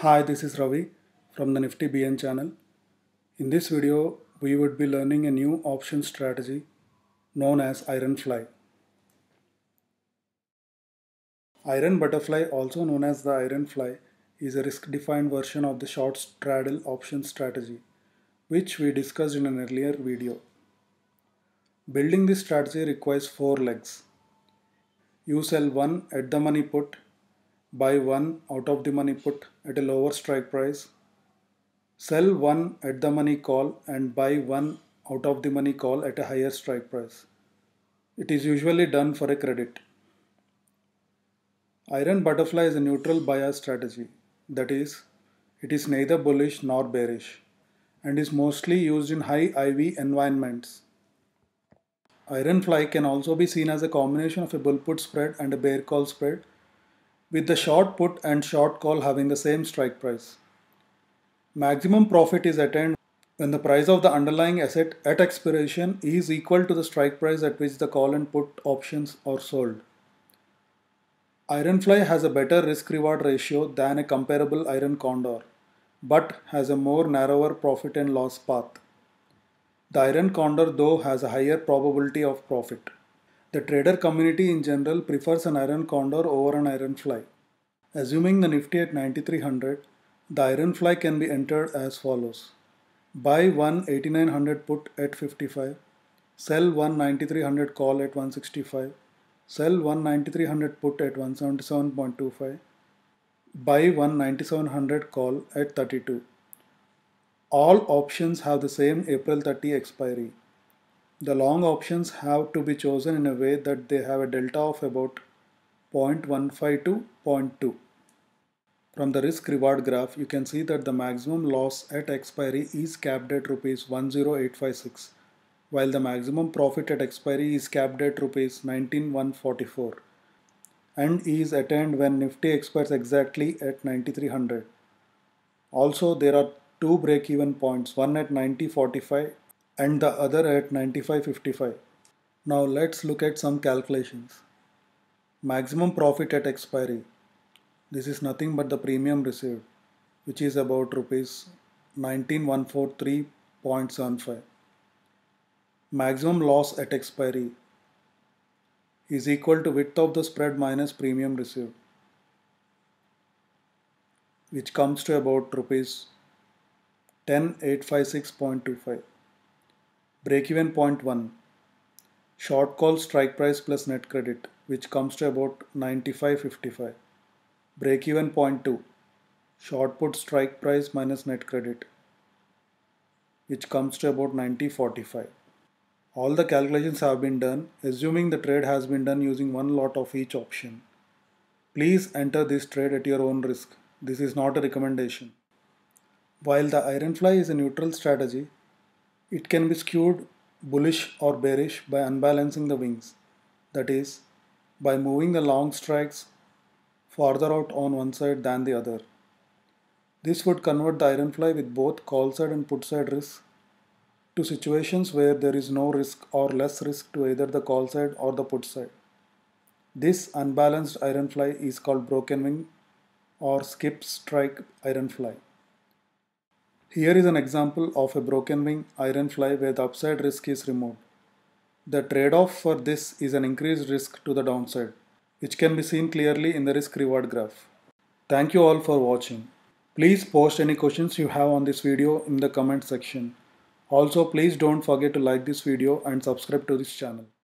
Hi, this is Ravi from the Nifty BN channel. In this video, we would be learning a new option strategy known as Iron Fly. Iron Butterfly, also known as the Iron Fly, is a risk-defined version of the short straddle option strategy, which we discussed in an earlier video. Building this strategy requires 4 legs. You sell one at the money put, buy one out of the money put at a lower strike price, sell one at the money call and buy one out of the money call at a higher strike price. It is usually done for a credit. Iron Butterfly is a neutral bias strategy. That is, it is neither bullish nor bearish and is mostly used in high IV environments. Iron Fly can also be seen as a combination of a bull put spread and a bear call spread, with the short put and short call having the same strike price. Maximum profit is attained when the price of the underlying asset at expiration is equal to the strike price at which the call and put options are sold. Ironfly has a better risk-reward ratio than a comparable iron condor, but has a more narrower profit and loss path. The iron condor though has a higher probability of profit. The trader community in general prefers an iron condor over an ironfly. Assuming the Nifty at 9300, the ironfly can be entered as follows. Buy one 8900 put at 55, sell one 9300 call at 165, sell one 9300 put at 177.25, buy one 9700 call at 32. All options have the same April 30 expiry. The long options have to be chosen in a way that they have a delta of about 0.15 to 0.2. From the risk reward graph, you can see that the maximum loss at expiry is capped at Rs 10856, while the maximum profit at expiry is capped at Rs 19144 and is attained when Nifty expires exactly at 9300. Also, there are two break-even points, one at 9045 and the other at 9555. Now let's look at some calculations. Maximum profit at expiry. This is nothing but the premium received, which is about Rs 19143.75. Maximum loss at expiry is equal to width of the spread minus premium received, which comes to about Rs 10856.25. Break-even point 1. Short call strike price plus net credit, which comes to about 95.55. Break-even point 2. Short put strike price minus net credit, which comes to about 90.45. All the calculations have been done, assuming the trade has been done using one lot of each option. Please enter this trade at your own risk. This is not a recommendation. While the ironfly is a neutral strategy, it can be skewed bullish or bearish by unbalancing the wings. That is, by moving the long strikes farther out on one side than the other. This would convert the ironfly with both call side and put side risk to situations where there is no risk or less risk to either the call side or the put side. This unbalanced ironfly is called broken wing or skip strike ironfly. Here is an example of a broken wing ironfly where the upside risk is removed. The trade-off for this is an increased risk to the downside, which can be seen clearly in the risk-reward graph. Thank you all for watching. Please post any questions you have on this video in the comment section. Also, please don't forget to like this video and subscribe to this channel.